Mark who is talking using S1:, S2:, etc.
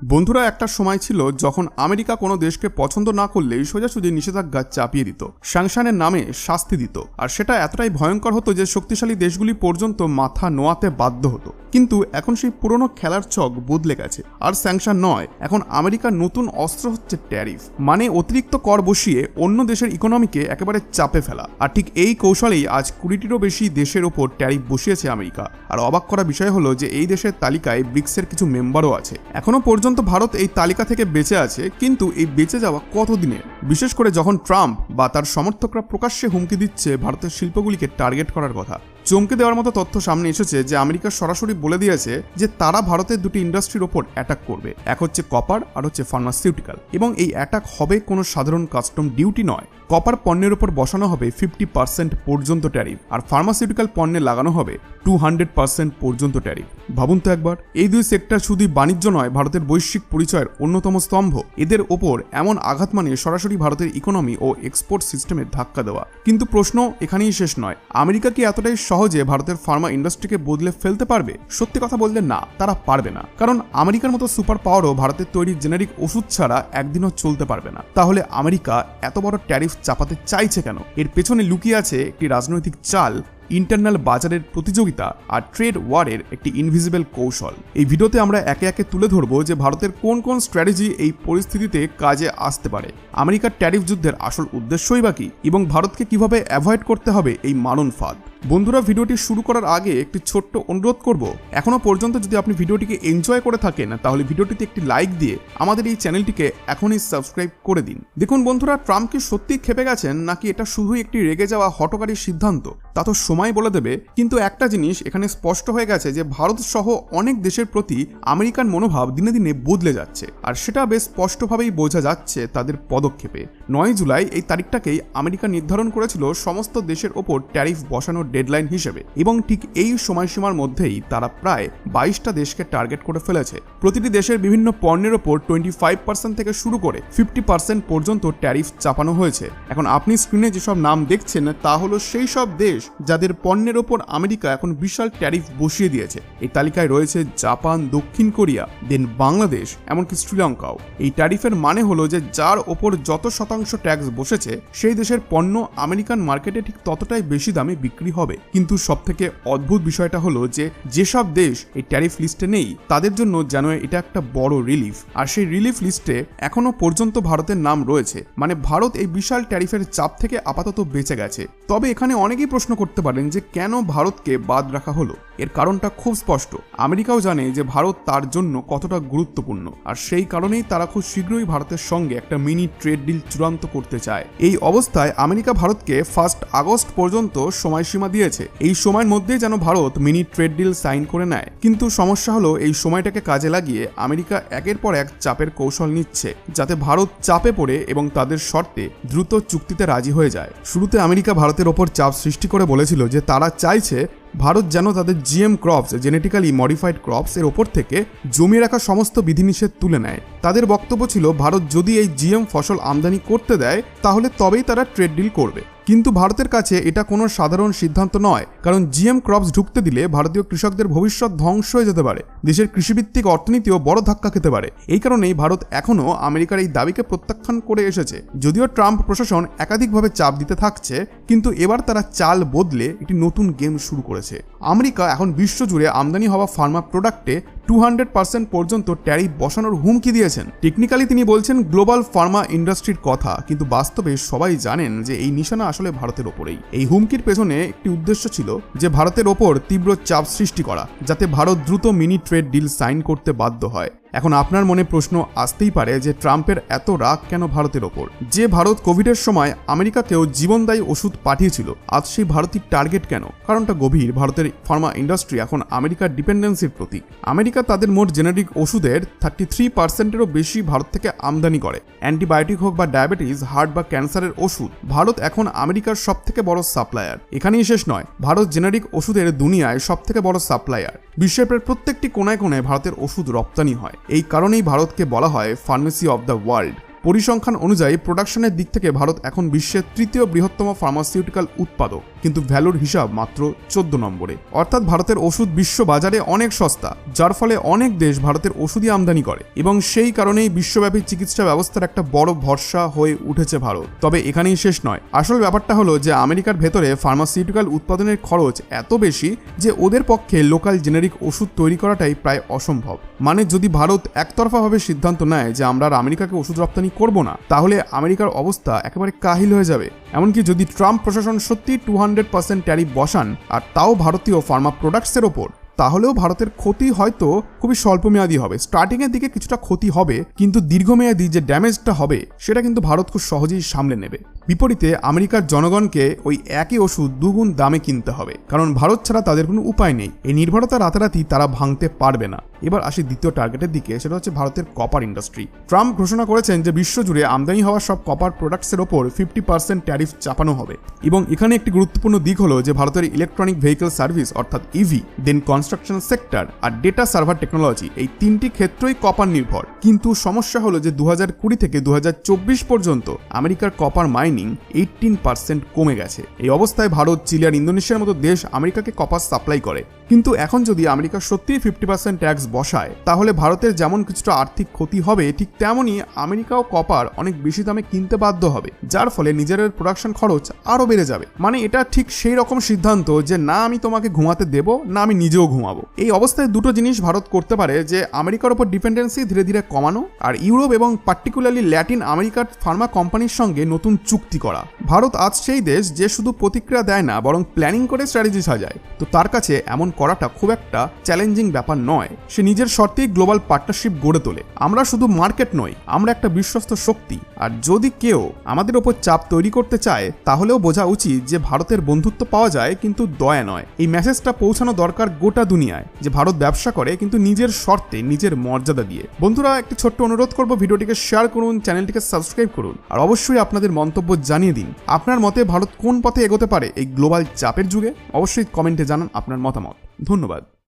S1: বন্ধুরা, একটা সময় ছিল যখন আমেরিকা কোনো দেশকে পছন্দ না করলেই সোজাসুজি নিষেধাজ্ঞা চাপিয়ে দিত, স্যাংশনের নামে শাস্তি দিত, আর সেটা এতটাই ভয়ঙ্কর হতো যে শক্তিশালী দেশগুলি পর্যন্ত মাথা নোয়াতে বাধ্য হতো। কিন্তু এখন সেই পুরনো খেলার ছক বদলে গেছে। আর স্যাংশন নয়, এখন আমেরিকার নতুন অস্ত্র হচ্ছে ট্যারিফ, মানে অতিরিক্ত কর বসিয়ে অন্য দেশের ইকোনমিকে একেবারে চাপে ফেলা। আর ঠিক এই কৌশলেই আজ 20টিরও বেশি দেশের ওপর ট্যারিফ বসিয়েছে আমেরিকা। আর অবাক করা বিষয় হলো যে এই দেশের তালিকায় ব্রিক্সের কিছু মেম্বারও আছে। এখনো পর্যন্ত ভারত এই তালিকা থেকে বেঁচে আছে, কিন্তু এই বেঁচে যাওয়া কতদিনের? বিশেষ করে যখন ট্রাম্প বা তার সমর্থকরা প্রকাশ্যে হুমকি দিচ্ছে ভারতের শিল্পগুলিকে টার্গেট করার কথা। চমকে দেওয়ার মতো তথ্য সামনে এসেছে যে আমেরিকা সরাসরি বলে দিয়েছে যে তারা ভারতের দুটি ইন্ডাস্ট্রির ওপর অ্যাটাক করবে, এক হচ্ছে কপার আর হচ্ছে ফার্মাসিউটিক্যাল। এবং এই অ্যাটাক হবে কোনো সাধারণ কাস্টম ডিউটি নয়। কপার পণ্যের উপর বসানো হবে 50% পর্যন্ত ট্যারিফ, আর ফার্মাসিউটিক্যাল পণ্যে লাগানো হবে 200% পর্যন্ত ট্যারিফ। ভাবুন তো একবার, এই দুই সেক্টর শুধুই বাণিজ্য নয়, ভারতের বৈশ্বিক পরিচয়ের অন্যতম স্তম্ভ। এদের ওপর এমন আঘাত মানে সরাসরি ভারতের ইকোনমি ও এক্সপোর্ট সিস্টেমে ধাক্কা দেওয়া। কিন্তু প্রশ্ন এখানেই শেষ নয়। আমেরিকা কি এতটাই সহজে ভারতের ফার্মা ইন্ডাস্ট্রিকে বদলে ফেলতে পারবে? সত্যি কথা বললে না, তারা পারবে না। কারণ আমেরিকার মতো সুপার পাওয়ারও ভারতের তৈরি জেনারিক ওষুধ ছাড়া একদিনও চলতে পারবে না। তাহলে আমেরিকা এত বড় ট্যারিফ চাপাতে চাইছে কেন? এর পেছনে লুকিয়ে আছে একটি রাজনৈতিক চাল, ইন্টারনাল বাজারের প্রতিযোগিতা আর ট্রেড ওয়ারের একটি ইনভিজিবল কৌশল। এই ভিডিওতে আমরা একে একে তুলে ধরবো যে ভারতের কোন কোন স্ট্র্যাটেজি এই পরিস্থিতিতে কাজে আসতে পারে, আমেরিকার ট্যারিফ যুদ্ধের আসল উদ্দেশ্যই বা কি, এবং ভারতকে কিভাবে অ্যাভয়েড করতে হবে এই মারণ ফাঁদ। বন্ধুরা, ভিডিওটি শুরু করার আগে একটি ছোট্ট অনুরোধ করব, এখনো পর্যন্ত যদি আপনি ভিডিওটিকে এনজয় করে থাকেন তাহলে ভিডিওটিতে একটি লাইক দিয়ে আমাদের এই চ্যানেলটিকে এখনই সাবস্ক্রাইব করে দিন। দেখুন বন্ধুরা, ট্রাম্প কি সত্যিই ক্ষেপে গেছেন, নাকি এটা শুধুই একটি রেগে যাওয়া হঠকারী সিদ্ধান্ত, তা তো সময় বলে দেবে। কিন্তু একটা জিনিস এখানে স্পষ্ট হয়ে গেছে যে ভারত সহ অনেক দেশের প্রতি আমেরিকান মনোভাব দিনে দিনে বদলে যাচ্ছে, আর সেটা বেশ স্পষ্টভাবেই বোঝা যাচ্ছে তাদের পদক্ষেপে। 9 জুলাই এই তারিখটাকেই আমেরিকা নির্ধারণ করেছিল সমস্ত দেশের ওপর ট্যারিফ বসানোর ডেডলাইন হিসেবে, এবং ঠিক এই সময়সীমার মধ্যেই তারা প্রায় 22টা দেশকে টার্গেট করে ফেলেছে। প্রতিটি দেশের বিভিন্ন পণ্যের ওপর 25% থেকে শুরু করে 50% পর্যন্ত ট্যারিফ চাপানো হয়েছে। এখন আপনি স্ক্রিনে যেসব নাম দেখছেন তা হলো সেই সব দেশ যাদের পণ্যের ওপর আমেরিকা এখন বিশাল ট্যারিফ বসিয়ে দিয়েছে। এই তালিকায় রয়েছে জাপান, দক্ষিণ কোরিয়া, দেন বাংলাদেশ, এমনকি শ্রীলঙ্কাও। এই ট্যারিফের মানে হলো যে যার ওপর যত শতাংশ ট্যাক্স বসেছে সেই দেশের পণ্য আমেরিকান মার্কেটে ঠিক ততটাই বেশি দামে বিক্রি হবে। কিন্তু সবথেকে অদ্ভুত বিষয়টা হলো যে যেসব দেশ এই ট্যারিফ লিস্টে নেই তাদের জন্য যেন এটা একটা বড় রিলিফ, আর সেই রিলিফ লিস্টে এখনো পর্যন্ত ভারতের নাম রয়েছে। মানে ভারত এই বিশাল ট্যারিফের চাপ থেকে আপাতত বেঁচে গেছে। তবে এখানে অনেকেই প্রশ্ন করতে পারেন যে কেন ভারতকে বাদ রাখা হলো। এর কারণটা খুব স্পষ্ট। আমেরিকাও জানে যে ভারত তার জন্য কতটা গুরুত্বপূর্ণ, আর সেই কারণেই তারা খুব শীঘ্রই ভারতের সঙ্গে একটা মিনি ট্রেড ডিল চূড়ান্ত করতে চায়। এই অবস্থায় আমেরিকা ভারতকে 1 আগস্ট পর্যন্ত সময়সীমা দিয়েছে। এই সময়ের মধ্যেই যেন Bharat mini trade deal sign করে নেয়। কিন্তু সমস্যা হলো এই সময়টাকে কাজে লাগিয়ে আমেরিকা একের পর এক চাপের কৌশল নিচ্ছে, যাতে ভারত চাপে পড়ে এবং তাদের শর্তে দ্রুত চুক্তিতে রাজি হয়ে যায়। শুরুতে আমেরিকা ভারতের ওপর চাপ সৃষ্টি করে বলেছিল যে তারা চাইছে ভারত যেন তাদের GM crops, genetically modified crops এর ওপর থেকে জমিয়ে রাখা সমস্ত বিধিনিষেধ তুলে নেয়। তাদের বক্তব্য ছিল ভারত যদি এই জিএম ফসল আমদানি করতে দেয় তাহলে তবেই তারা ট্রেড ডিল করবে। কিন্তু ভারতের কাছে এটা কোনো সাধারণ সিদ্ধান্ত নয়, কারণ জিএম ক্রপস ঢুকতে দিলে ভারতীয় কৃষকদের ভবিষ্যৎ ধ্বংস হয়ে যেতে পারে, দেশের কৃষিভিত্তিক অর্থনীতিও বড় ধাক্কা খেতে পারে। এই কারণেই ভারত এখনও আমেরিকার এই দাবিকে প্রত্যাখ্যান করে এসেছে। যদিও ট্রাম্প প্রশাসন একাধিকভাবে চাপ দিতে থাকছে, কিন্তু এবার তারা চাল বদলে একটি নতুন গেম শুরু করেছে। আমেরিকা এখন বিশ্বজুড়ে আমদানি হওয়া ফার্মা প্রোডাক্টে 200% পর্যন্ত ট্যারিফ বসানোর হুমকি দিয়েছেন। টেকনিক্যালি তিনি বলছেন গ্লোবাল ফার্মা ইন্ডাস্ট্রির কথা, কিন্তু বাস্তবে সবাই জানেন যে এই নিশানা আসলে ভারতের ওপরেই। এই হুমকির পেছনে একটি উদ্দেশ্য ছিল যে ভারতের ওপর তীব্র চাপ সৃষ্টি করা, যাতে ভারত দ্রুত মিনি ট্রেড ডিল সাইন করতে বাধ্য হয়। এখন আপনার মনে প্রশ্ন আসতেই পারে যে ট্রাম্পের এত রাগ কেন ভারতের ওপর? যে ভারত কোভিডের সময় আমেরিকাকেও জীবনদায়ী ওষুধ পাঠিয়েছিল, আজ সেই ভারতীয় টার্গেট কেন? কারণটা গভীর। ভারতের ফার্মা ইন্ডাস্ট্রি এখন আমেরিকার ডিপেন্ডেন্সির প্রতীক। আমেরিকা তাদের মোট জেনেরিক ওষুধের 33%-এরও বেশি ভারত থেকে আমদানি করে। অ্যান্টিবায়োটিক হোক বা ডায়াবেটিস, হার্ট বা ক্যান্সারের ওষুধ, ভারত এখন আমেরিকার সবথেকে বড় সাপ্লায়ার। এখানেই শেষ নয়, ভারত জেনেরিক ওষুধের দুনিয়ায় সবথেকে বড় সাপ্লায়ার। বিশ্বের প্রায় প্রত্যেকটি কোনায় কোনায় ভারতের ওষুধ রপ্তানি হয়। এই কারণেই ভারতকে বলা হয় ফার্মেসি অব দ্য ওয়ার্ল্ড। পরিসংখ্যান অনুযায়ী প্রোডাকশনের দিক থেকে ভারত এখন বিশ্বের তৃতীয় বৃহত্তম ফার্মাসিউটিক্যাল উৎপাদক, কিন্তু ভ্যালুর হিসাব মাত্র 14 নম্বরে। অর্থাৎ ভারতের ওষুধ বিশ্ব বাজারে অনেক সস্তা, যার ফলে অনেক দেশ ভারতের ওষুধই আমদানি করে এবং সেই কারণেই বিশ্বব্যাপী চিকিৎসা ব্যবস্থার একটা বড় ভরসা হয়ে উঠেছে ভারত। তবে এখানেই শেষ নয়, আসল ব্যাপারটা হলো যে আমেরিকার ভেতরে ফার্মাসিউটিক্যাল উৎপাদনের খরচ এত বেশি যে ওদের পক্ষে লোকাল জেনেরিক ওষুধ তৈরি করাটাই প্রায় অসম্ভব। মানে যদি ভারত একতরফাভাবে সিদ্ধান্ত নেয় যে আমরা আর আমেরিকাকে ওষুধ রপ্তানি করব না, তাহলে আমেরিকার অবস্থা একেবারে কাহিল হয়ে যাবে। এমনকি যদি ট্রাম্প প্রশাসন সত্যি 200% ট্যারিফ বসান, আর তাও ভারতীয় ফার্মা প্রোডাক্টসের ওপর, তাহলেও ভারতের ক্ষতি হয়তো খুবই স্বল্পমেয়াদী হবে। স্টার্টিংয়ের দিকে কিছুটা ক্ষতি হবে, কিন্তু দীর্ঘমেয়াদী যে ড্যামেজটা হবে সেটা কিন্তু ভারত খুব সহজেই সামলে নেবে। বিপরীতে আমেরিকার জনগণকে ওই একই ওষুধ দুগুণ দামে কিনতে হবে, কারণ ভারত ছাড়া তাদের কোনো উপায় নেই। এই নির্ভরতা রাতারাতি তারা ভাঙতে পারবে না। এবার আসি দ্বিতীয় টার্গেটের দিকে, সেটা হচ্ছে ভারতের কপার ইন্ডাস্ট্রি। ট্রাম্প ঘোষণা করেছেন যে বিশ্বজুড়ে আমদানি হওয়া সব কপার প্রোডাক্টসের ওপর 50% ট্যারিফ চাপানো হবে। এবং এখানে একটি গুরুত্বপূর্ণ দিক হলো যে ভারতের ইলেকট্রনিক ভেহিকল সার্ভিস অর্থাৎ ইভি, দেন কনস্ট্রাকশন সেক্টর আর ডেটা সার্ভার টেকনোলজি, এই তিনটি ক্ষেত্রই কপার নির্ভর। কিন্তু সমস্যা হলো যে 2020 থেকে 2024 পর্যন্ত আমেরিকার কপার মাইনিং 18% কমে গেছে। এই অবস্থায় ভারত, চিলি আর ইন্দোনেশিয়ার মতো দেশ আমেরিকাকে কপার সাপ্লাই করে। কিন্তু এখন যদি আমেরিকা সত্যিই 50% ট্যাক্স বসায়, তাহলে ভারতের যেমন কিছুটা আর্থিক ক্ষতি হবে, ঠিক তেমনই আমেরিকাও কপার অনেক বেশি দামে কিনতে বাধ্য হবে, যার ফলে নিজেদের প্রোডাকশন খরচ আরও বেড়ে যাবে। মানে এটা ঠিক সেই রকম সিদ্ধান্ত যে না আমি তোমাকে ঘুমাতে দেব, না আমি নিজেও ঘুমাবো। এই অবস্থায় দুটো জিনিস ভারত করতে পারে, যে আমেরিকার উপর ডিপেন্ডেন্সি ধীরে ধীরে কমানো, আর ইউরোপ এবং পার্টিকুলারলি ল্যাটিন আমেরিকার ফার্মা কোম্পানির সঙ্গে নতুন চুক্তি করা। ভারত আজ সেই দেশ যে শুধু প্রতিক্রিয়া দেয় না, বরং প্ল্যানিং করে স্ট্র্যাটেজি সাজায়। তো তার কাছে এমন করাটা খুব একটা চ্যালেঞ্জিং ব্যাপার নয়। সে নিজের শর্তেই গ্লোবাল পার্টনারশিপ গড়ে তোলে। আমরা শুধু মার্কেট নই, আমরা একটা বিশ্বস্ত শক্তি। আর যদি কেউ আমাদের ওপর চাপ তৈরি করতে চায়, তাহলেও বোঝা উচিত যে ভারতের বন্ধুত্ব পাওয়া যায়, কিন্তু দয়া নয়। এই মেসেজটা পৌঁছানো দরকার গোটা দুনিয়ায়, যে ভারত ব্যবসা করে কিন্তু নিজের শর্তে, নিজের মর্যাদা দিয়ে। বন্ধুরা, একটি ছোট্ট অনুরোধ করব, ভিডিওটিকে শেয়ার করুন, চ্যানেলটিকে সাবস্ক্রাইব করুন, আর অবশ্যই আপনাদের মন্তব্য জানিয়ে দিন। আপনার মতে ভারত কোন পথে এগোতে পারে এই গ্লোবাল চাপের যুগে? অবশ্যই কমেন্টে জানান আপনার মতামত। ধন্যবাদ।